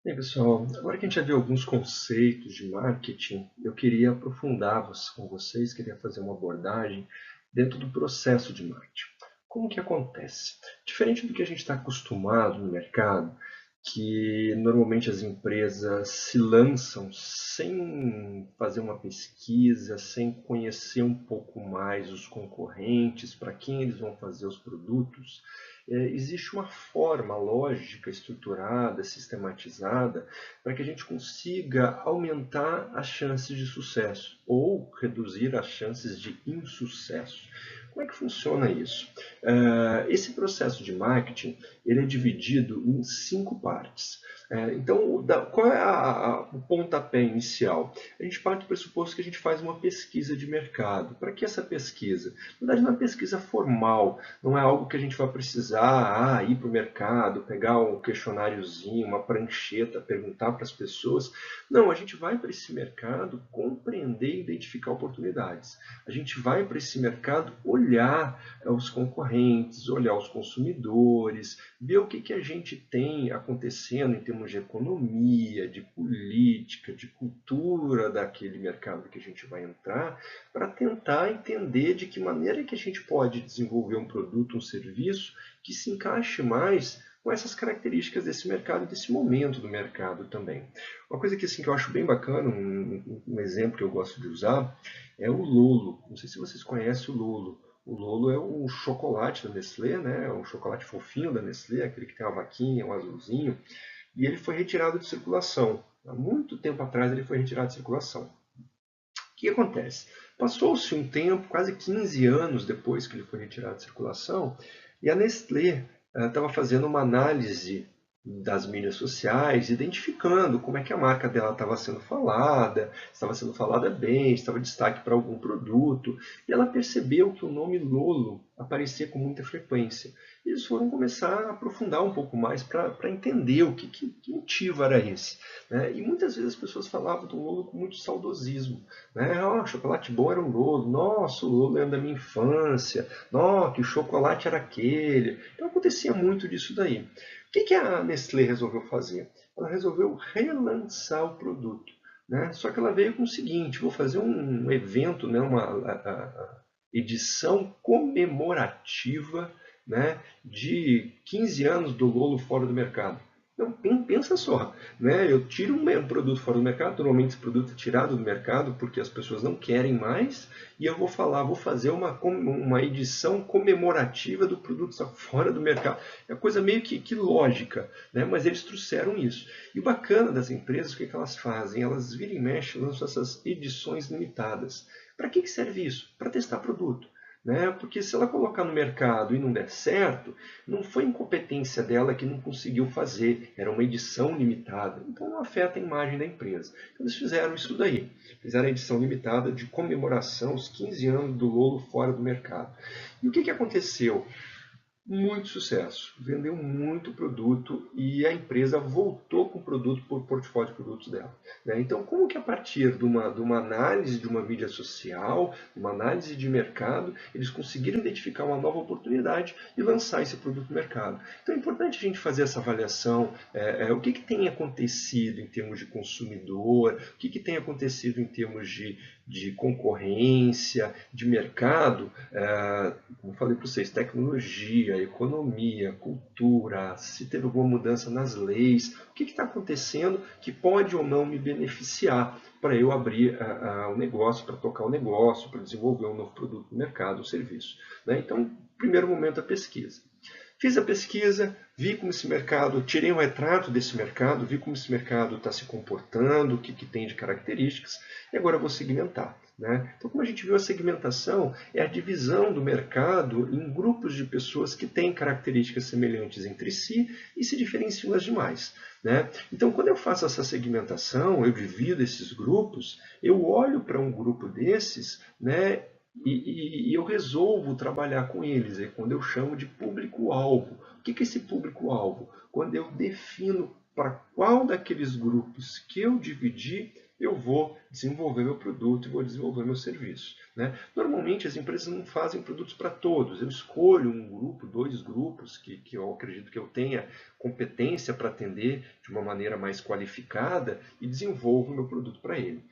E aí, pessoal, agora que a gente já viu alguns conceitos de marketing, eu queria aprofundar com vocês, queria fazer uma abordagem dentro do processo de marketing. Como que acontece? Diferente do que a gente está acostumado no mercado, que normalmente as empresas se lançam sem fazer uma pesquisa, sem conhecer um pouco mais os concorrentes, para quem eles vão fazer os produtos, existe uma forma lógica, estruturada, sistematizada, para que a gente consiga aumentar as chances de sucesso ou reduzir as chances de insucesso. Como é que funciona isso? Esse processo de marketing ele é dividido em 5 partes. Então, qual é o pontapé inicial? A gente parte do pressuposto que a gente faz uma pesquisa de mercado. Para que essa pesquisa? Na verdade, não é uma pesquisa formal, não é algo que a gente vai precisar ir para o mercado, pegar um questionáriozinho, uma prancheta, perguntar para as pessoas. Não, a gente vai para esse mercado compreender e identificar oportunidades. A gente vai para esse mercado olhar os concorrentes, olhar os consumidores, ver o que a gente tem acontecendo em termos de economia, de política, de cultura daquele mercado que a gente vai entrar, para tentar entender de que maneira que a gente pode desenvolver um produto, um serviço que se encaixe mais com essas características desse mercado e desse momento do mercado também. Uma coisa que, assim, que eu acho bem bacana, um exemplo que eu gosto de usar, é o Lolo. Não sei se vocês conhecem o Lolo. O Lolo é um chocolate da Nestlé, né? É um chocolate fofinho da Nestlé, aquele que tem uma vaquinha, um azulzinho, e ele foi retirado de circulação. Há muito tempo atrás ele foi retirado de circulação. O que acontece? Passou-se um tempo, quase 15 anos depois que ele foi retirado de circulação, e a Nestlé estava fazendo uma análise das mídias sociais, identificando como é que a marca dela estava sendo falada bem, estava destaque para algum produto, e ela percebeu que o nome Lolo aparecia com muita frequência. Eles foram começar a aprofundar um pouco mais para entender que motivo era esse. Né? E muitas vezes as pessoas falavam do Lolo com muito saudosismo. Né? Oh, chocolate bom era o Lolo. Nossa, o Lolo era da minha infância. Nossa, que chocolate era aquele. Então acontecia muito disso daí. O que a Nestlé resolveu fazer? Ela resolveu relançar o produto. Né? Só que ela veio com o seguinte: vou fazer um evento, né? Uma edição comemorativa, né? De 15 anos do Lolo fora do mercado. Então, pensa só, né? Eu tiro um produto fora do mercado, normalmente esse produto é tirado do mercado porque as pessoas não querem mais, e eu vou fazer uma edição comemorativa do produto estar fora do mercado. É uma coisa meio que lógica, né? Mas eles trouxeram isso. E o bacana das empresas, o que elas fazem? Elas viram e mexem, lançam essas edições limitadas. Para que serve isso? Para testar produto. Né? Porque se ela colocar no mercado e não der certo, não foi incompetência dela que não conseguiu fazer, era uma edição limitada, então não afeta a imagem da empresa. Então eles fizeram isso daí, fizeram a edição limitada de comemoração, os 15 anos do Lolo fora do mercado. E o que aconteceu? Muito sucesso, vendeu muito produto e a empresa voltou com o produto para o portfólio de produtos dela. Né? Então, como que a partir de uma análise de uma mídia social, uma análise de mercado, eles conseguiram identificar uma nova oportunidade e lançar esse produto no mercado? Então, é importante a gente fazer essa avaliação, o que tem acontecido em termos de consumidor, o que tem acontecido em termos de concorrência, de mercado, como falei para vocês, tecnologia, economia, cultura, se teve alguma mudança nas leis, o que está acontecendo que pode ou não me beneficiar para eu abrir o negócio, para tocar o negócio, para desenvolver um novo produto no mercado, um serviço. Né? Então, primeiro momento, a pesquisa. Fiz a pesquisa, vi como esse mercado, tirei um retrato desse mercado, vi como esse mercado está se comportando, o que tem de características, e agora eu vou segmentar. Né? Então, como a gente viu, a segmentação é a divisão do mercado em grupos de pessoas que têm características semelhantes entre si e se diferenciam das demais. Né? Então, quando eu faço essa segmentação, eu divido esses grupos, eu olho para um grupo desses, né, e eu resolvo trabalhar com eles, é quando eu chamo de público-alvo. O que é esse público-alvo? Quando eu defino para qual daqueles grupos que eu dividi eu vou desenvolver meu produto e vou desenvolver meu serviço, né? Normalmente as empresas não fazem produtos para todos. Eu escolho um grupo, dois grupos que eu acredito que eu tenha competência para atender de uma maneira mais qualificada e desenvolvo meu produto para ele.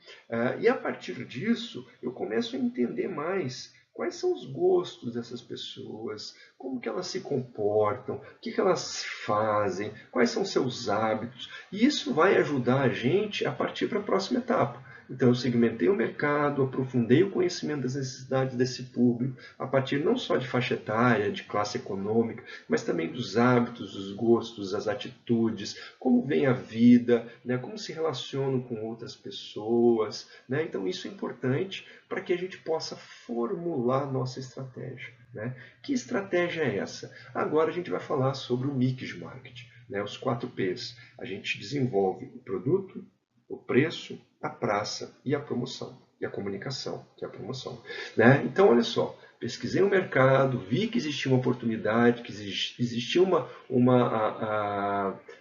E a partir disso, eu começo a entender mais quais são os gostos dessas pessoas, como que elas se comportam, o que que elas fazem, quais são seus hábitos. E isso vai ajudar a gente a partir para a próxima etapa. Então, eu segmentei o mercado, aprofundei o conhecimento das necessidades desse público, a partir não só de faixa etária, de classe econômica, mas também dos hábitos, dos gostos, das atitudes, como vem a vida, né, como se relacionam com outras pessoas. Né? Então, isso é importante para que a gente possa formular nossa estratégia. Né? Que estratégia é essa? Agora a gente vai falar sobre o mix de marketing, né? Os 4 P's. A gente desenvolve o produto, o preço, a praça e a promoção. E a comunicação, que é a promoção. Né? Então, olha só, pesquisei o mercado, vi que existia uma oportunidade, que existia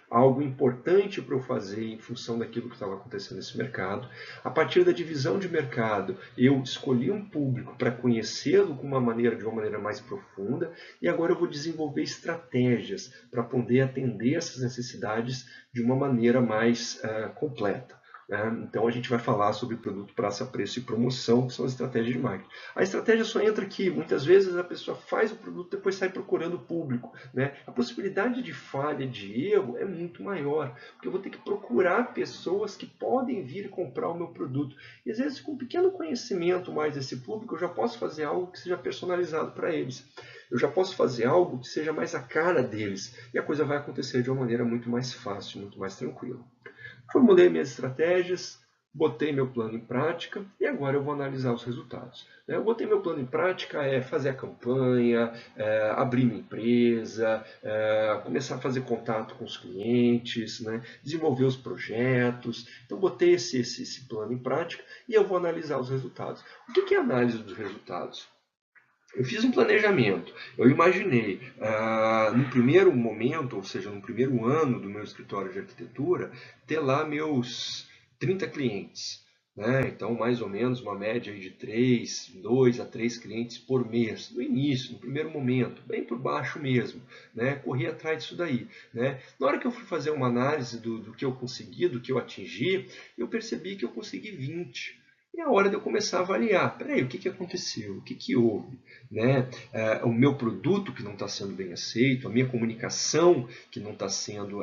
algo importante para eu fazer em função daquilo que estava acontecendo nesse mercado. A partir da divisão de mercado, eu escolhi um público para conhecê-lo de uma maneira mais profunda e agora eu vou desenvolver estratégias para poder atender essas necessidades de uma maneira mais completa. Então a gente vai falar sobre produto, praça, preço e promoção, que são as estratégias de marketing. A estratégia só entra aqui, muitas vezes a pessoa faz o produto e depois sai procurando o público. Né? A possibilidade de falha, de erro é muito maior, porque eu vou ter que procurar pessoas que podem vir comprar o meu produto. E às vezes com um pequeno conhecimento mais desse público, eu já posso fazer algo que seja personalizado para eles. Eu já posso fazer algo que seja mais a cara deles. E a coisa vai acontecer de uma maneira muito mais fácil, muito mais tranquila. Formulei minhas estratégias, botei meu plano em prática e agora eu vou analisar os resultados. Eu botei meu plano em prática é fazer a campanha, abrir minha empresa, começar a fazer contato com os clientes, né, desenvolver os projetos. Então botei esse plano em prática e eu vou analisar os resultados. O que é análise dos resultados? Eu fiz um planejamento. Eu imaginei, no primeiro momento, ou seja, no primeiro ano do meu escritório de arquitetura, ter lá meus 30 clientes. Né? Então, mais ou menos uma média de 2 a 3 clientes por mês, no início, no primeiro momento, bem por baixo mesmo. Né? Corri atrás disso daí. Né? Na hora que eu fui fazer uma análise do que eu consegui, do que eu atingi, eu percebi que eu consegui 20. E é a hora de eu começar a avaliar. Peraí, o que aconteceu? O que houve? Né? O meu produto que não está sendo bem aceito, a minha comunicação que não está sendo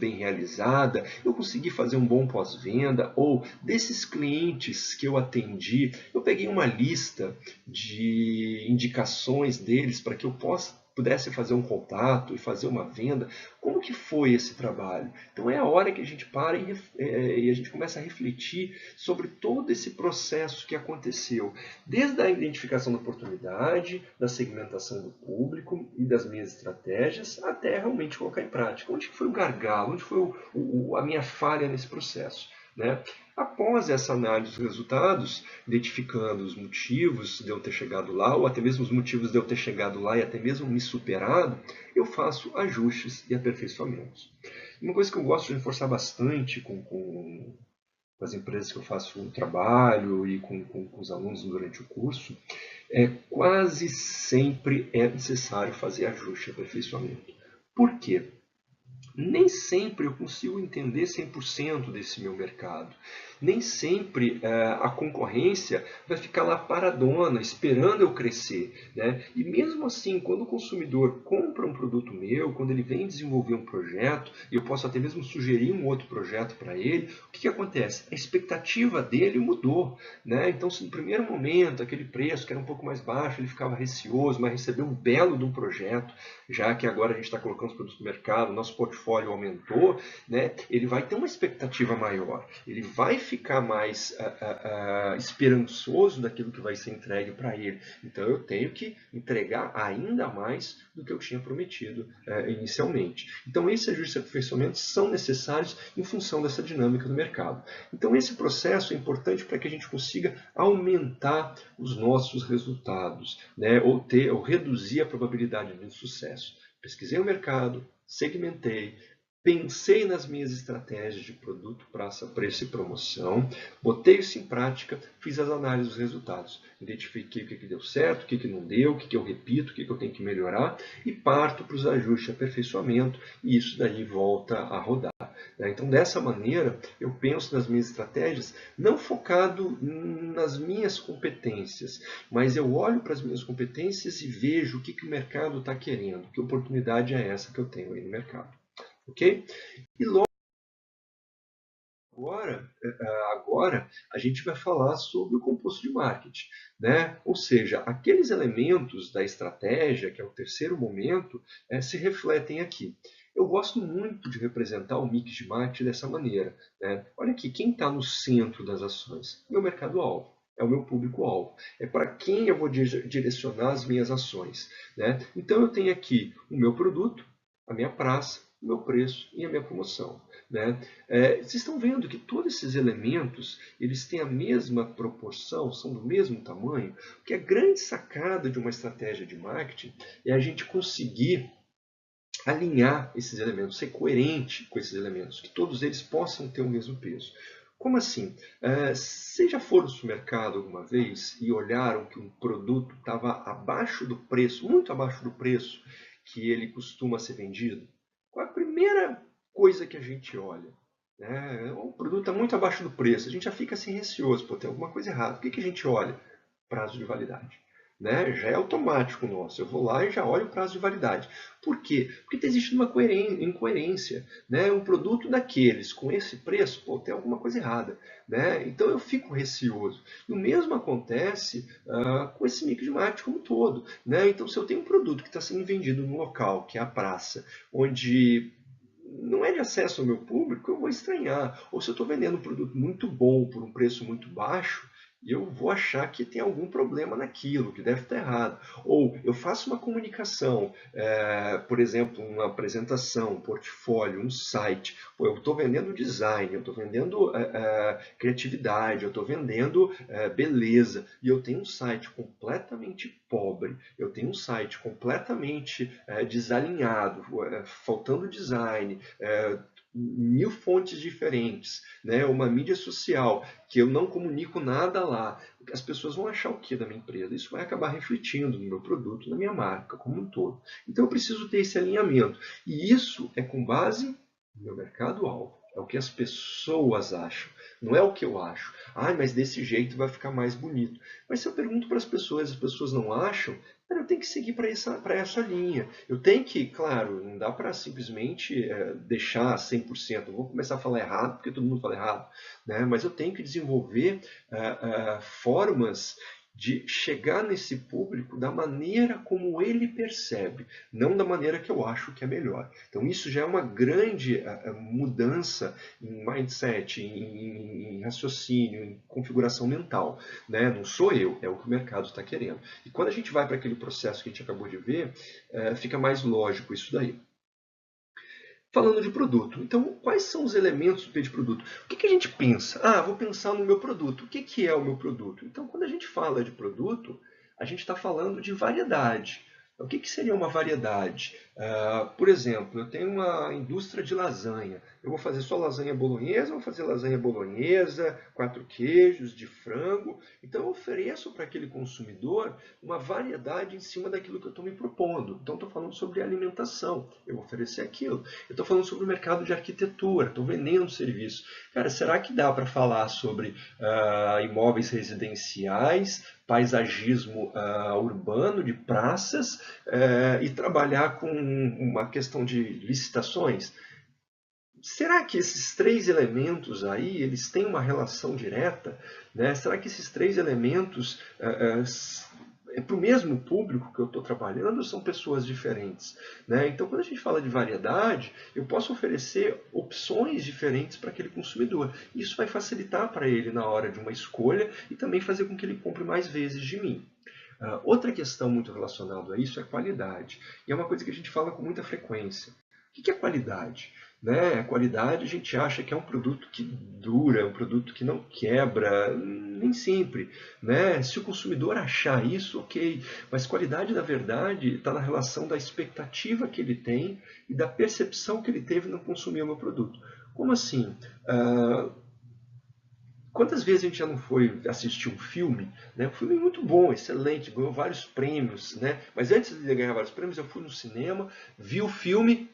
bem realizada, eu consegui fazer um bom pós-venda, ou desses clientes que eu atendi, eu peguei uma lista de indicações deles para que eu pudesse fazer um contato e fazer uma venda. Como que foi esse trabalho? Então é a hora que a gente para e a gente começa a refletir sobre todo esse processo que aconteceu, desde a identificação da oportunidade, da segmentação do público e das minhas estratégias, até realmente colocar em prática. Onde foi o gargalo? Onde foi a minha falha nesse processo? Né? Após essa análise dos resultados, identificando os motivos de eu ter chegado lá, ou até mesmo os motivos de eu ter chegado lá e até mesmo me superado, eu faço ajustes e aperfeiçoamentos. Uma coisa que eu gosto de reforçar bastante com as empresas que eu faço um trabalho e com os alunos durante o curso, quase sempre é necessário fazer ajuste e aperfeiçoamento. Por quê? Nem sempre eu consigo entender 100% desse meu mercado. Nem sempre a concorrência vai ficar lá paradona, esperando eu crescer. Né? E mesmo assim, quando o consumidor compra um produto meu, quando ele vem desenvolver um projeto, e eu posso até mesmo sugerir um outro projeto para ele, o que acontece? A expectativa dele mudou. Né? Então, se no primeiro momento aquele preço que era um pouco mais baixo, ele ficava receoso, mas recebeu um belo de um projeto, já que agora a gente está colocando os produtos no mercado, nosso portfólio aumentou, né, ele vai ter uma expectativa maior, ele vai ficar mais esperançoso daquilo que vai ser entregue para ele. Então eu tenho que entregar ainda mais do que eu tinha prometido inicialmente. Então esses ajustes e aperfeiçoamentos são necessários em função dessa dinâmica do mercado. Então esse processo é importante para que a gente consiga aumentar os nossos resultados, né, ou reduzir a probabilidade de sucesso. Pesquisei o mercado, segmentei, pensei nas minhas estratégias de produto, praça, preço e promoção, botei isso em prática, fiz as análises dos resultados, identifiquei o que deu certo, o que não deu, o que eu repito, o que eu tenho que melhorar e parto para os ajustes e aperfeiçoamento e isso daí volta a rodar. Então, dessa maneira, eu penso nas minhas estratégias não focado nas minhas competências, mas eu olho para as minhas competências e vejo o que o mercado está querendo, que oportunidade é essa que eu tenho aí no mercado. Ok? E logo agora a gente vai falar sobre o composto de marketing, né? Ou seja, aqueles elementos da estratégia, que é o terceiro momento, se refletem aqui. Eu gosto muito de representar o mix de marketing dessa maneira, né? Olha aqui, quem está no centro das ações? Meu mercado-alvo. É o meu público-alvo. É para quem eu vou direcionar as minhas ações. Né? Então eu tenho aqui o meu produto, a minha praça, o meu preço e a minha promoção. Né? Vocês estão vendo que todos esses elementos eles têm a mesma proporção, são do mesmo tamanho, porque a grande sacada de uma estratégia de marketing é a gente conseguir alinhar esses elementos, ser coerente com esses elementos, que todos eles possam ter o mesmo peso. Como assim? Vocês já foram no supermercado alguma vez e olharam que um produto estava abaixo do preço, muito abaixo do preço que ele costuma ser vendido? Qual é a primeira coisa que a gente olha? O produto está muito abaixo do preço, a gente já fica assim receoso, pô, tem alguma coisa errada. O que a gente olha? Prazo de validade. Né? Já é automático nosso. Eu vou lá e já olho o prazo de validade. Por quê? Porque existe uma incoerência. Né? Um produto daqueles com esse preço, pô, tem alguma coisa errada. Né? Então eu fico receoso. E o mesmo acontece com esse mix de marketing como um todo. Né? Então se eu tenho um produto que está sendo vendido no local, que é a praça, onde não é de acesso ao meu público, eu vou estranhar. Ou se eu estou vendendo um produto muito bom por um preço muito baixo, eu vou achar que tem algum problema naquilo, que deve estar errado. Ou eu faço uma comunicação, por exemplo, uma apresentação, um portfólio, um site. Pô, eu estou vendendo design, eu estou vendendo criatividade, eu estou vendendo beleza. E eu tenho um site completamente pobre, eu tenho um site completamente desalinhado, faltando design, 1000 fontes diferentes, né? Uma mídia social que eu não comunico nada lá. As pessoas vão achar o que da minha empresa? Isso vai acabar refletindo no meu produto, na minha marca como um todo. Então eu preciso ter esse alinhamento. E isso é com base no meu mercado-alvo. É o que as pessoas acham, não é o que eu acho. Ah, mas desse jeito vai ficar mais bonito. Mas se eu pergunto para as pessoas não acham, eu tenho que seguir para essa linha. Eu tenho que, claro, não dá para simplesmente deixar 100%. Eu vou começar a falar errado, porque todo mundo fala errado. Né? Mas eu tenho que desenvolver formas de chegar nesse público da maneira como ele percebe, não da maneira que eu acho que é melhor. Então isso já é uma grande mudança em mindset, em raciocínio, em configuração mental. Né? Não sou eu, é o que o mercado está querendo. E quando a gente vai para aquele processo que a gente acabou de ver, fica mais lógico isso daí. Falando de produto, então quais são os elementos do produto? O que a gente pensa? Ah, vou pensar no meu produto. O que é o meu produto? Então, quando a gente fala de produto, a gente está falando de variedade. O que seria uma variedade? Por exemplo, eu tenho uma indústria de lasanha. Eu vou fazer só lasanha bolonhesa, vou fazer lasanha bolonhesa, 4 queijos, de frango. Então, eu ofereço para aquele consumidor uma variedade em cima daquilo que eu estou me propondo. Então, estou falando sobre alimentação. Eu vou oferecer aquilo. Eu estou falando sobre o mercado de arquitetura. Estou vendendo serviço. Cara, será que dá para falar sobre imóveis residenciais, paisagismo urbano de praças e trabalhar com uma questão de licitações? Será que esses três elementos aí eles têm uma relação direta? Né? Será que esses três elementos para o mesmo público que eu estou trabalhando são pessoas diferentes? Né? Então, quando a gente fala de variedade, eu posso oferecer opções diferentes para aquele consumidor. Isso vai facilitar para ele na hora de uma escolha e também fazer com que ele compre mais vezes de mim. Outra questão muito relacionada a isso é a qualidade. E é uma coisa que a gente fala com muita frequência. O que é qualidade? né? A qualidade a gente acha que é um produto que dura, um produto que não quebra, nem sempre, né? Se o consumidor achar isso, ok, mas qualidade, na verdade, está na relação da expectativa que ele tem e da percepção que ele teve no consumir o meu produto. Como assim? Quantas vezes a gente já não foi assistir um filme, né? Um filme muito bom, excelente, ganhou vários prêmios, né? Mas antes de ganhar vários prêmios, eu fui no cinema, vi o filme,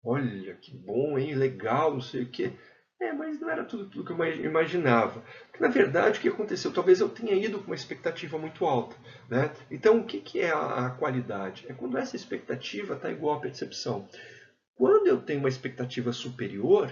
olha que bom, hein? Legal, não sei o quê. Mas não era tudo que eu imaginava. Porque, na verdade, o que aconteceu? Talvez eu tenha ido com uma expectativa muito alta, né? Então, o que é a qualidade? É quando essa expectativa está igual à percepção. Quando eu tenho uma expectativa superior,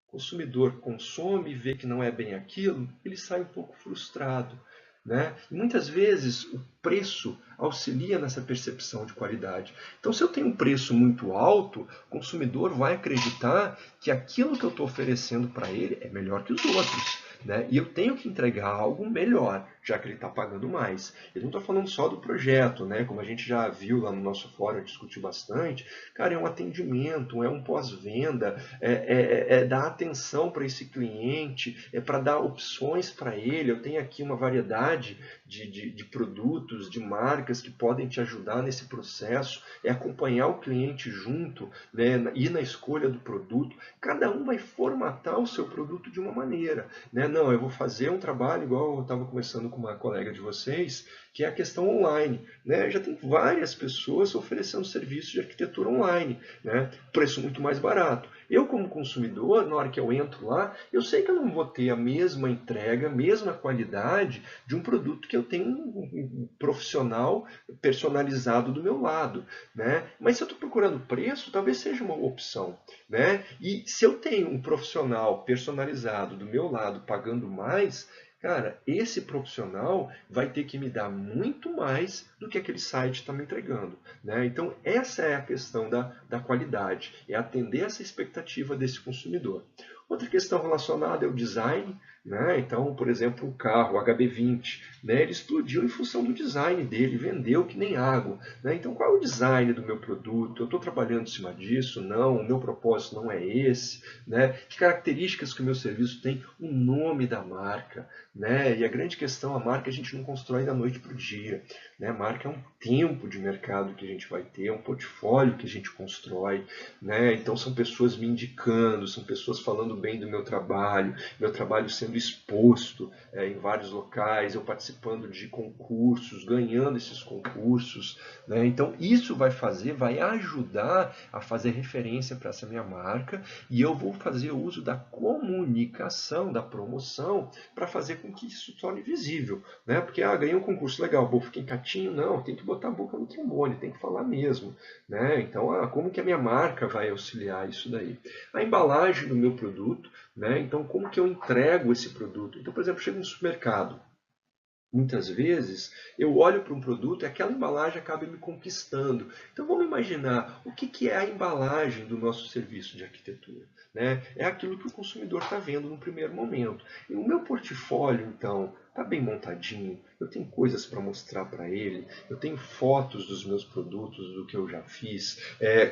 o consumidor consome e vê que não é bem aquilo, ele sai um pouco frustrado, né? E muitas vezes o preço auxilia nessa percepção de qualidade. Então, se eu tenho um preço muito alto, o consumidor vai acreditar que aquilo que eu estou oferecendo para ele é melhor que os outros. Né? E eu tenho que entregar algo melhor, já que ele está pagando mais. Eu não estou falando só do projeto, né? Como a gente já viu lá no nosso fórum, discutiu bastante. Cara, é um atendimento, é um pós-venda, é dar atenção para esse cliente, é para dar opções para ele. Eu tenho aqui uma variedade de produtos, de marcas que podem te ajudar nesse processo, é acompanhar o cliente junto, né, ir na escolha do produto. Cada um vai formatar o seu produto de uma maneira. Né? Não, eu vou fazer um trabalho, igual eu estava conversando com uma colega de vocês, que é a questão online. Né? Já tem várias pessoas oferecendo serviços de arquitetura online, né? Preço muito mais barato. Eu, como consumidor, na hora que eu entro lá, eu sei que eu não vou ter a mesma entrega, a mesma qualidade de um produto que eu tenho um profissional personalizado do meu lado. Né? Mas se eu estou procurando preço, talvez seja uma opção. Né? E se eu tenho um profissional personalizado do meu lado pagando mais, cara, esse profissional vai ter que me dar muito mais do que aquele site está me entregando. Né? Então, essa é a questão da qualidade, é atender essa expectativa desse consumidor. Outra questão relacionada é o design. Né? Então, por exemplo, o carro o HB20, né? Ele explodiu em função do design dele, vendeu que nem água. Né? Então, qual é o design do meu produto? Eu estou trabalhando em cima disso? Não, o meu propósito não é esse. Né? Que características que o meu serviço tem? O nome da marca. Né? E a grande questão, a marca a gente não constrói da noite para o dia. Né? A marca é um tempo de mercado que a gente vai ter, é um portfólio que a gente constrói. Né? Então são pessoas me indicando, são pessoas falando bem do meu trabalho sendo exposto em vários locais, eu participando de concursos, ganhando esses concursos. Né? Então isso vai ajudar a fazer referência para essa minha marca e eu vou fazer uso da comunicação, da promoção, para fazer com que isso se torne visível. Né? Porque, ganhei um concurso legal, fiquei quietinho, não, tem que botar a boca no trombone, tem que falar mesmo. Né? Então, como que a minha marca vai auxiliar isso daí? A embalagem do meu produto, né? Então, como que eu entrego esse produto? Então, por exemplo, chego no supermercado, muitas vezes eu olho para um produto e aquela embalagem acaba me conquistando. Então vamos imaginar o que é a embalagem do nosso serviço de arquitetura. Né? É aquilo que o consumidor está vendo no primeiro momento. E o meu portfólio, então, está bem montadinho, eu tenho coisas para mostrar para ele, eu tenho fotos dos meus produtos, do que eu já fiz,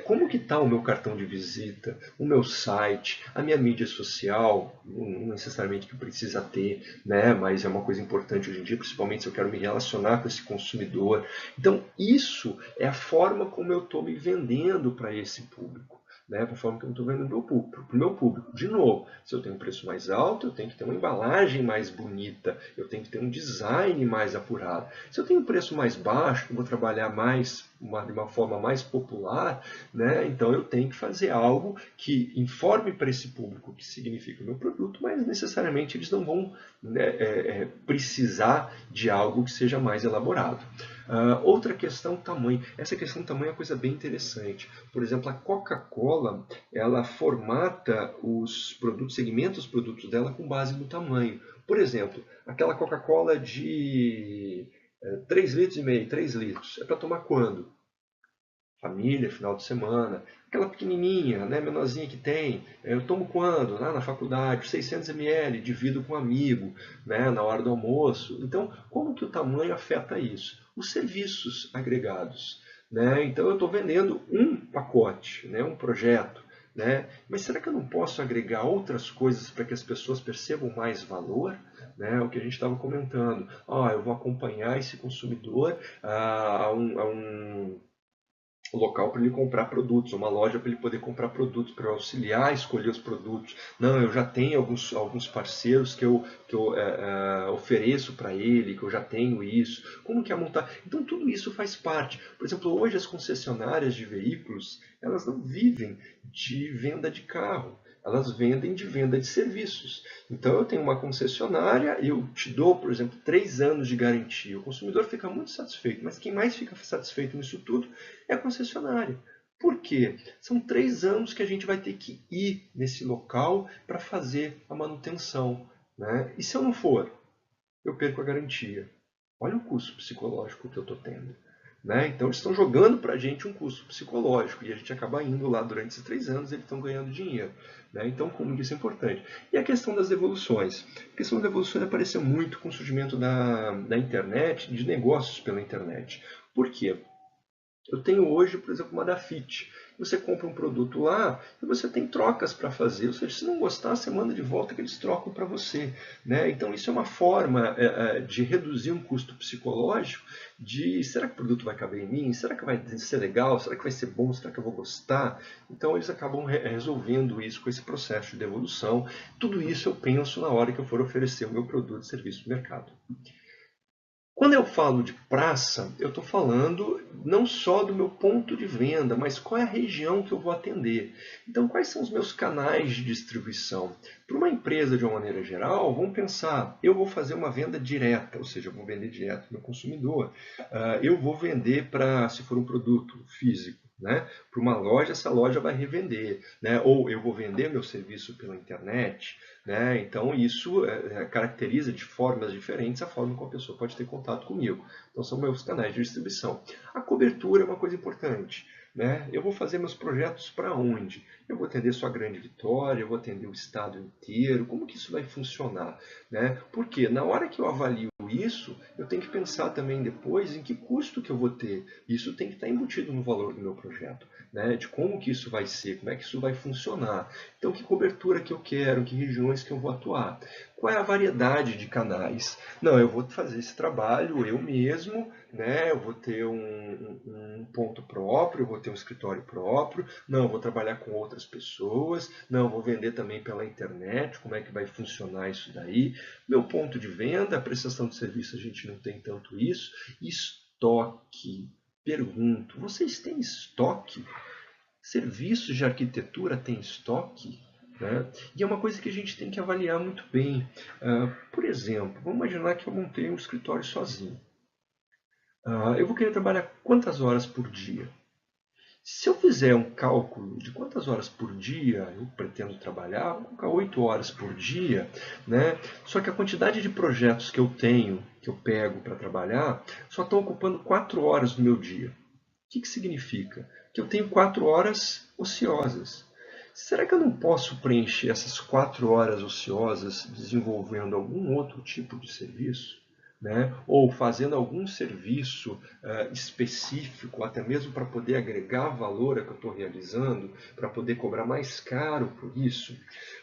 como que está o meu cartão de visita, o meu site, a minha mídia social, não necessariamente que precisa ter, né? Mas é uma coisa importante hoje em dia, principalmente se eu quero me relacionar com esse consumidor. Então, isso é a forma como eu estou me vendendo para esse público. Né, para a forma que eu estou vendendo para o meu público. De novo, se eu tenho um preço mais alto, eu tenho que ter uma embalagem mais bonita, eu tenho que ter um design mais apurado. Se eu tenho um preço mais baixo, eu vou trabalhar mais de uma forma mais popular, né, então eu tenho que fazer algo que informe para esse público o que significa o meu produto, mas necessariamente eles não vão, né, precisar de algo que seja mais elaborado. Outra questão, tamanho. Essa questão do tamanho é uma coisa bem interessante. Por exemplo, a Coca-Cola, ela formata os produtos, segmenta os produtos dela com base no tamanho. Por exemplo, aquela Coca-Cola de 3,5 litros, 3 litros, é para tomar quando? Família, final de semana. Aquela pequenininha, né, menorzinha que tem, eu tomo quando? Lá na faculdade, 600 ml, divido com um amigo, né, na hora do almoço. Então, como que o tamanho afeta isso? Os serviços agregados. Né? Então, eu estou vendendo um pacote, né, um projeto. né? Mas será que eu não posso agregar outras coisas para que as pessoas percebam mais valor? Né? O que a gente estava comentando. Eu vou acompanhar esse consumidor a um local para ele comprar produtos, uma loja para ele poder comprar produtos, para auxiliar a escolher os produtos. Não, eu já tenho alguns parceiros que eu ofereço para ele, que eu já tenho isso. Como que é montar? Então tudo isso faz parte. Por exemplo, hoje as concessionárias de veículos, elas não vivem de venda de carro. Elas vendem de venda de serviços. Então eu tenho uma concessionária, eu te dou, por exemplo, 3 anos de garantia. O consumidor fica muito satisfeito, mas quem mais fica satisfeito nisso tudo é a concessionária. Por quê? São 3 anos que a gente vai ter que ir nesse local para fazer a manutenção. Né? E se eu não for, eu perco a garantia. Olha o custo psicológico que eu estou tendo. Né? Então eles estão jogando para a gente um custo psicológico e a gente acaba indo lá durante esses 3 anos e eles estão ganhando dinheiro. Né? Então, como isso é importante. E a questão das devoluções. A questão das devoluções apareceu muito com o surgimento da internet, de negócios pela internet. Por quê? Eu tenho hoje, por exemplo, uma Dafit. Você compra um produto lá e você tem trocas para fazer. Ou seja, se não gostar, você manda de volta que eles trocam para você. Né? Então, isso é uma forma de reduzir um custo psicológico de será que o produto vai caber em mim? Será que vai ser legal? Será que vai ser bom? Será que eu vou gostar? Então, eles acabam resolvendo isso com esse processo de devolução. Tudo isso eu penso na hora que eu for oferecer o meu produto e serviço no mercado. Quando eu falo de praça, eu estou falando não só do meu ponto de venda, mas qual é a região que eu vou atender. Então, quais são os meus canais de distribuição? Para uma empresa, de uma maneira geral, vamos pensar, eu vou fazer uma venda direta, ou seja, eu vou vender direto para o meu consumidor. Eu vou vender para, se for um produto físico, né? Para uma loja, essa loja vai revender, né? Ou eu vou vender meu serviço pela internet, né? Então isso caracteriza de formas diferentes a forma como a pessoa pode ter contato comigo. Então são meus canais de distribuição. A cobertura é uma coisa importante. Né? Eu vou fazer meus projetos para onde? Eu vou atender só a Grande Vitória, eu vou atender o estado inteiro, como que isso vai funcionar? Né? Porque na hora que eu avalio isso, eu tenho que pensar também depois em que custo que eu vou ter. Isso tem que estar embutido no valor do meu projeto, né? De como que isso vai ser, como é que isso vai funcionar. Então, que cobertura que eu quero, que regiões que eu vou atuar. Qual é a variedade de canais? Não, eu vou fazer esse trabalho eu mesmo, né? Eu vou ter um ponto próprio, eu vou ter um escritório próprio, não, eu vou trabalhar com outras pessoas, não, eu vou vender também pela internet, como é que vai funcionar isso daí. Meu ponto de venda, a prestação de serviço, a gente não tem tanto isso. Estoque. Pergunto, vocês têm estoque? Serviços de arquitetura têm estoque? Né? E é uma coisa que a gente tem que avaliar muito bem. Por exemplo, vamos imaginar que eu montei um escritório sozinho. Eu vou querer trabalhar quantas horas por dia? Se eu fizer um cálculo de quantas horas por dia eu pretendo trabalhar, vou colocar 8 horas por dia, né? Só que a quantidade de projetos que eu tenho, que eu pego para trabalhar, só estão ocupando 4 horas do meu dia. O que significa? Que eu tenho 4 horas ociosas. Será que eu não posso preencher essas 4 horas ociosas desenvolvendo algum outro tipo de serviço? Né? Ou fazendo algum serviço específico, até mesmo para poder agregar valor ao que eu estou realizando, para poder cobrar mais caro por isso.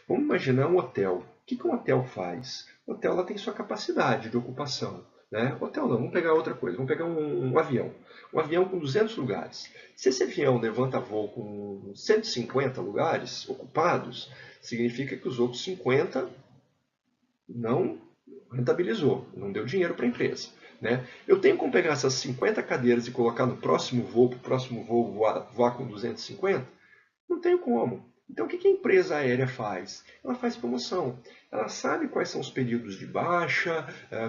Vamos imaginar um hotel. O que um hotel faz? O hotel ela tem sua capacidade de ocupação. Né? Hotel não, vamos pegar outra coisa, vamos pegar um avião. Um avião com 200 lugares. Se esse avião levanta voo com 150 lugares ocupados, significa que os outros 50 não rentabilizou, não deu dinheiro para a empresa. Né? Eu tenho como pegar essas 50 cadeiras e colocar no próximo voo, para o próximo voo voar com 250? Não tenho como. Então, o que a empresa aérea faz? Ela faz promoção. Ela sabe quais são os períodos de baixa,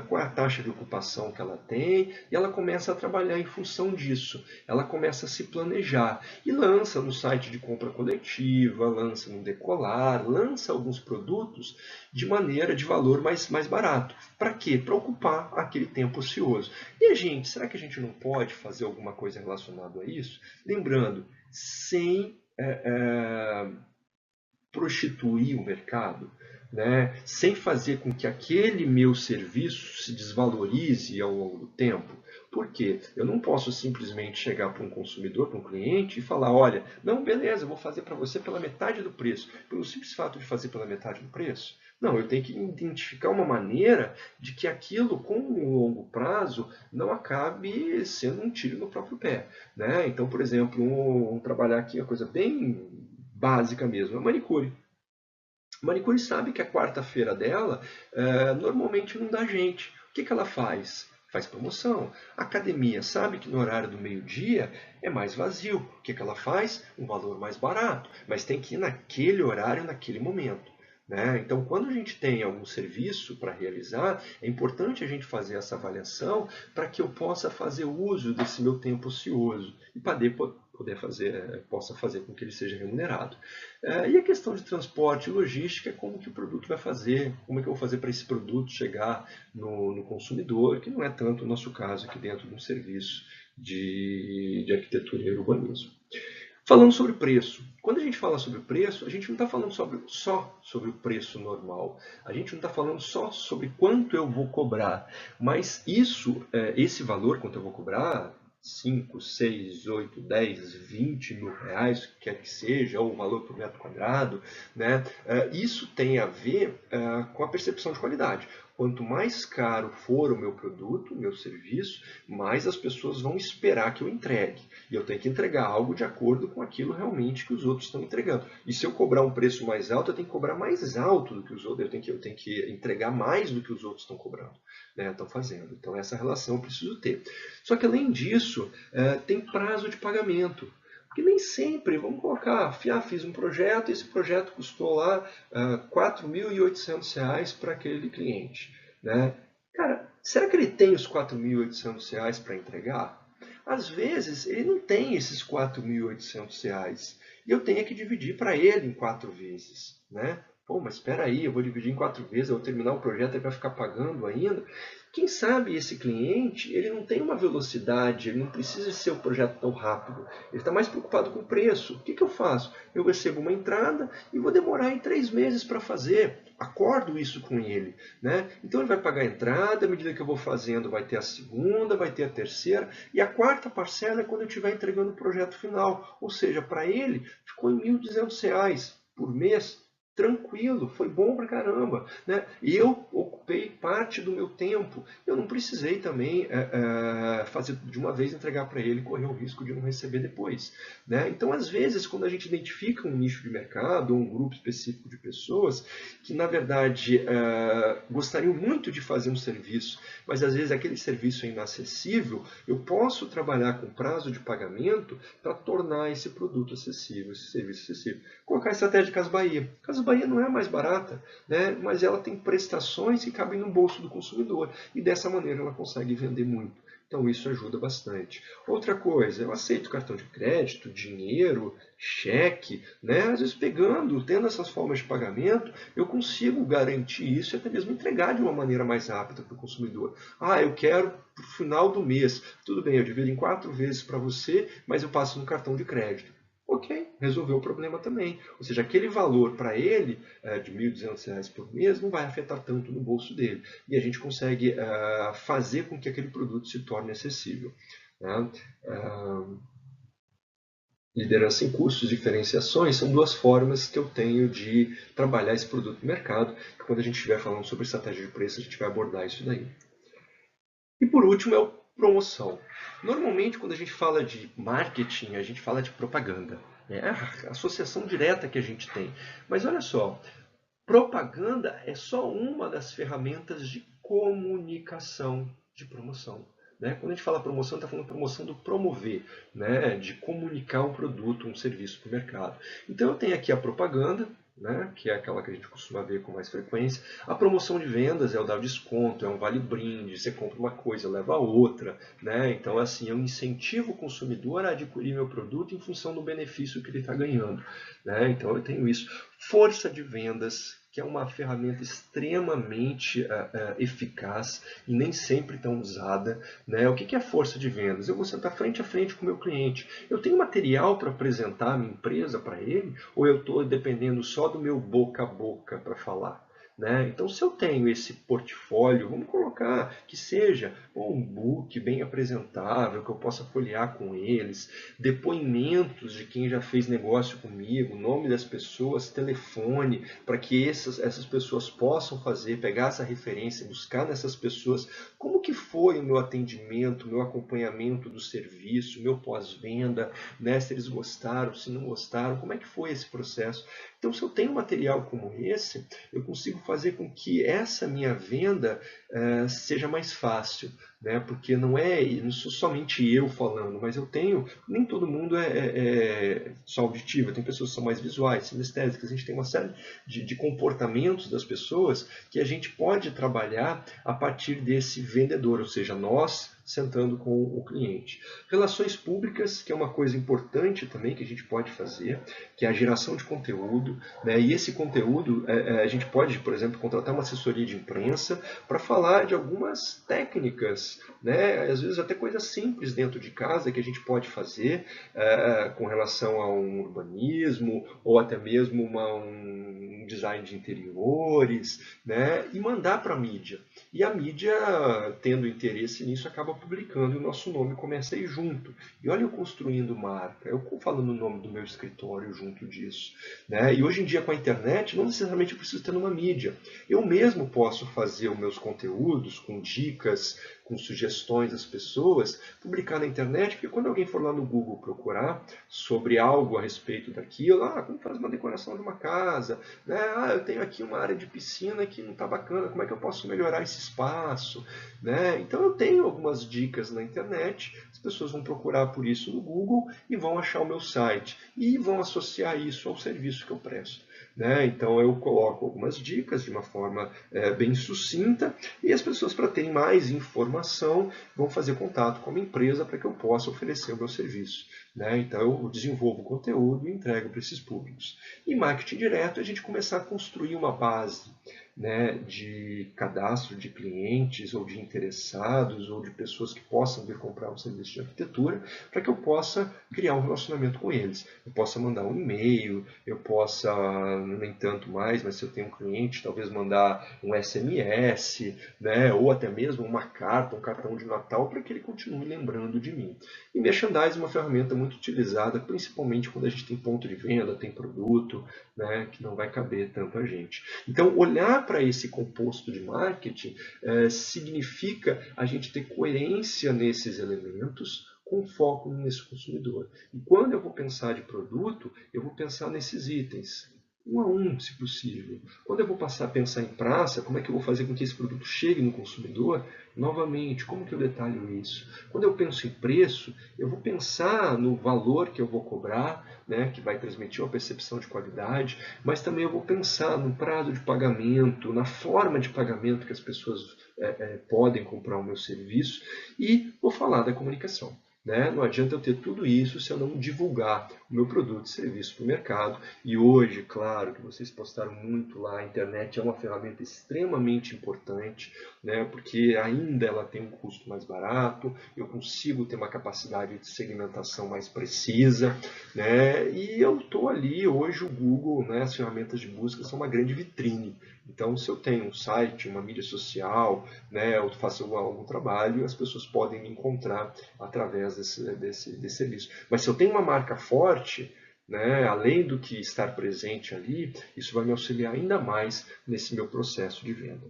qual é a taxa de ocupação que ela tem, e ela começa a trabalhar em função disso. Ela começa a se planejar e lança no site de compra coletiva, lança no Decolar, lança alguns produtos de maneira de valor mais barato. Para quê? Para ocupar aquele tempo ocioso. E a gente, será que a gente não pode fazer alguma coisa relacionada a isso? Lembrando, sem prostituir o mercado, né, sem fazer com que aquele meu serviço se desvalorize ao longo do tempo. Por quê? Eu não posso simplesmente chegar para um consumidor, para um cliente e falar, olha, não, beleza, eu vou fazer para você pela metade do preço. Pelo simples fato de fazer pela metade do preço? Não, eu tenho que identificar uma maneira de que aquilo, com um longo prazo, não acabe sendo um tiro no próprio pé, né? Então, por exemplo, vamos trabalhar aqui uma coisa bem básica mesmo, a manicure. A manicure sabe que a quarta-feira dela normalmente não dá gente. O que ela faz? Faz promoção. A academia sabe que no horário do meio-dia é mais vazio. O que ela faz? Um valor mais barato. Mas tem que ir naquele horário, naquele momento. Né? Então, quando a gente tem algum serviço para realizar, é importante a gente fazer essa avaliação para que eu possa fazer uso desse meu tempo ocioso e possa fazer com que ele seja remunerado. E a questão de transporte e logística é como que o produto vai fazer, como é que eu vou fazer para esse produto chegar no consumidor, que não é tanto o nosso caso aqui dentro de um serviço de arquitetura e urbanismo. Falando sobre preço. Quando a gente fala sobre preço, a gente não está falando só sobre o preço normal. A gente não está falando só sobre quanto eu vou cobrar. Mas esse valor, quanto eu vou cobrar, 5, 6, 8, 10, 20 mil reais, quer que seja, ou o valor por metro quadrado, né? Isso tem a ver com a percepção de qualidade. Quanto mais caro for o meu produto, o meu serviço, mais as pessoas vão esperar que eu entregue. E eu tenho que entregar algo de acordo com aquilo realmente que os outros estão entregando. E se eu cobrar um preço mais alto, eu tenho que cobrar mais alto do que os outros, eu tenho que entregar mais do que os outros estão cobrando, né, estão fazendo. Então essa relação eu preciso ter. Só que além disso, tem prazo de pagamento. Porque nem sempre, vamos colocar, fiz um projeto, esse projeto custou lá R$ 4.800 para aquele cliente. Né? Cara, será que ele tem os R$ 4.800 para entregar? Às vezes, ele não tem esses R$ 4.800 e eu tenho que dividir para ele em 4 vezes. Né? Pô, mas espera aí, eu vou dividir em 4 vezes, eu vou terminar o projeto, ele vai ficar pagando ainda. Quem sabe esse cliente, ele não tem uma velocidade, ele não precisa ser um projeto tão rápido. Ele está mais preocupado com o preço. O que eu faço? Eu recebo uma entrada e vou demorar em 3 meses para fazer. Acordo isso com ele. Né? Então ele vai pagar a entrada, à medida que eu vou fazendo, vai ter a segunda, vai ter a terceira, e a quarta parcela é quando eu estiver entregando o projeto final. Ou seja, para ele, ficou em R$ 1.200 por mês. Tranquilo, foi bom pra caramba, né? E eu ocupei parte do meu tempo. Eu não precisei também fazer de uma vez, entregar para ele e correr o risco de não receber depois. Né? Então, às vezes, quando a gente identifica um nicho de mercado ou um grupo específico de pessoas que, na verdade, gostariam muito de fazer um serviço, mas às vezes aquele serviço é inacessível, eu posso trabalhar com prazo de pagamento para tornar esse produto acessível, esse serviço acessível. Colocar a estratégia de Casas Bahia. Casas Bahia não é mais barata, né? Mas ela tem prestações que cabem no bolso do consumidor e dessa maneira ela consegue vender muito. Então isso ajuda bastante. Outra coisa, eu aceito cartão de crédito, dinheiro, cheque, né? Às vezes tendo essas formas de pagamento, eu consigo garantir isso e até mesmo entregar de uma maneira mais rápida para o consumidor. Ah, eu quero para o final do mês. Tudo bem, eu divido em 4 vezes para você, mas eu passo no cartão de crédito. Ok, resolveu o problema também. Ou seja, aquele valor para ele de R$ 1.200 por mês não vai afetar tanto no bolso dele. E a gente consegue fazer com que aquele produto se torne acessível. Né? Liderança em custos, diferenciações, são 2 formas que eu tenho de trabalhar esse produto no mercado. Que quando a gente estiver falando sobre estratégia de preço, a gente vai abordar isso daí. E por último é o promoção. Normalmente, quando a gente fala de marketing, a gente fala de propaganda. É a associação direta que a gente tem. Mas olha só, propaganda é só uma das ferramentas de comunicação de promoção. Né? Quando a gente fala promoção, está falando promoção do promover, né? De comunicar um produto, um serviço para o mercado. Então eu tenho aqui a propaganda, né? Que é aquela que a gente costuma ver com mais frequência. A promoção de vendas é o dar desconto, é um vale-brinde, você compra uma coisa, leva a outra. Né? Então assim, eu incentivo o consumidor a adquirir meu produto em função do benefício que ele está ganhando. Né? Então eu tenho isso. Força de vendas, que é uma ferramenta extremamente eficaz e nem sempre tão usada, né? O que é força de vendas? Eu vou sentar frente a frente com o meu cliente. Eu tenho material para apresentar a minha empresa para ele ou eu estou dependendo só do meu boca a boca para falar? Né? Então, se eu tenho esse portfólio, vamos colocar que seja um book bem apresentável, que eu possa folhear com eles, depoimentos de quem já fez negócio comigo, nome das pessoas, telefone, para que essas pessoas possam fazer, pegar essa referência, buscar nessas pessoas como que foi o meu atendimento, o meu acompanhamento do serviço, o meu pós-venda, né? Se eles gostaram, se não gostaram, como é que foi esse processo. Então, se eu tenho material como esse, eu consigo fazer com que essa minha venda seja mais fácil, né? Porque não sou somente eu falando, mas eu tenho, nem todo mundo é só auditivo, tem pessoas que são mais visuais, sinestésicas, a gente tem uma série de comportamentos das pessoas que a gente pode trabalhar a partir desse vendedor, ou seja, nós sentando com o cliente. Relações públicas, que é uma coisa importante também que a gente pode fazer, que é a geração de conteúdo, né? E esse conteúdo a gente pode, por exemplo, contratar uma assessoria de imprensa para falar de algumas técnicas, né? Às vezes até coisas simples dentro de casa que a gente pode fazer com relação a um urbanismo ou até mesmo um design de interiores, né? E mandar para a mídia. E a mídia, tendo interesse nisso, acaba publicando e o nosso nome começa a ir junto. E olha eu construindo marca, eu falando o nome do meu escritório junto disso. Né? E hoje em dia com a internet, não necessariamente eu preciso ter numa mídia. Eu mesmo posso fazer os meus conteúdos com dicas, com sugestões às pessoas, publicar na internet, porque quando alguém for lá no Google procurar sobre algo a respeito daquilo, como faz uma decoração de uma casa, né? Eu tenho aqui uma área de piscina que não está bacana, como é que eu posso melhorar esse espaço? Né? Então eu tenho algumas dicas na internet, as pessoas vão procurar por isso no Google e vão achar o meu site e vão associar isso ao serviço que eu presto. Né? Então eu coloco algumas dicas de uma forma bem sucinta e as pessoas, para terem mais informação, vão fazer contato com a minha empresa para que eu possa oferecer o meu serviço. Né? Então eu desenvolvo conteúdo e entrego para esses públicos. E marketing direto é a gente começar a construir uma base, né, de cadastro de clientes ou de interessados ou de pessoas que possam vir comprar um serviço de arquitetura para que eu possa criar um relacionamento com eles. Eu possa mandar um e-mail, eu possa, nem tanto mais, mas se eu tenho um cliente, talvez mandar um SMS, né, ou até mesmo uma carta, um cartão de Natal para que ele continue lembrando de mim. E merchandising é uma ferramenta muito utilizada, principalmente quando a gente tem ponto de venda, tem produto, né, que não vai caber tanto a gente. Então, olhar para esse composto de marketing significa a gente ter coerência nesses elementos com foco nesse consumidor. E quando eu vou pensar de produto, eu vou pensar nesses itens, um a um, se possível. Quando eu vou passar a pensar em praça, como é que eu vou fazer com que esse produto chegue no consumidor? Novamente, como que eu detalho isso? Quando eu penso em preço, eu vou pensar no valor que eu vou cobrar, né, que vai transmitir uma percepção de qualidade, mas também eu vou pensar no prazo de pagamento, na forma de pagamento que as pessoas podem comprar o meu serviço e vou falar da comunicação. Né? Não adianta eu ter tudo isso se eu não divulgar o meu produto e serviço para o mercado. E hoje, claro, que vocês postaram muito lá, a internet é uma ferramenta extremamente importante, né? Porque ainda ela tem um custo mais barato, eu consigo ter uma capacidade de segmentação mais precisa, né? E eu estou ali, hoje o Google, né, as ferramentas de busca são uma grande vitrine. Então, se eu tenho um site, uma mídia social, né, eu faço algum trabalho, as pessoas podem me encontrar através desse serviço. Mas se eu tenho uma marca forte, né, além do que estar presente ali, isso vai me auxiliar ainda mais nesse meu processo de venda.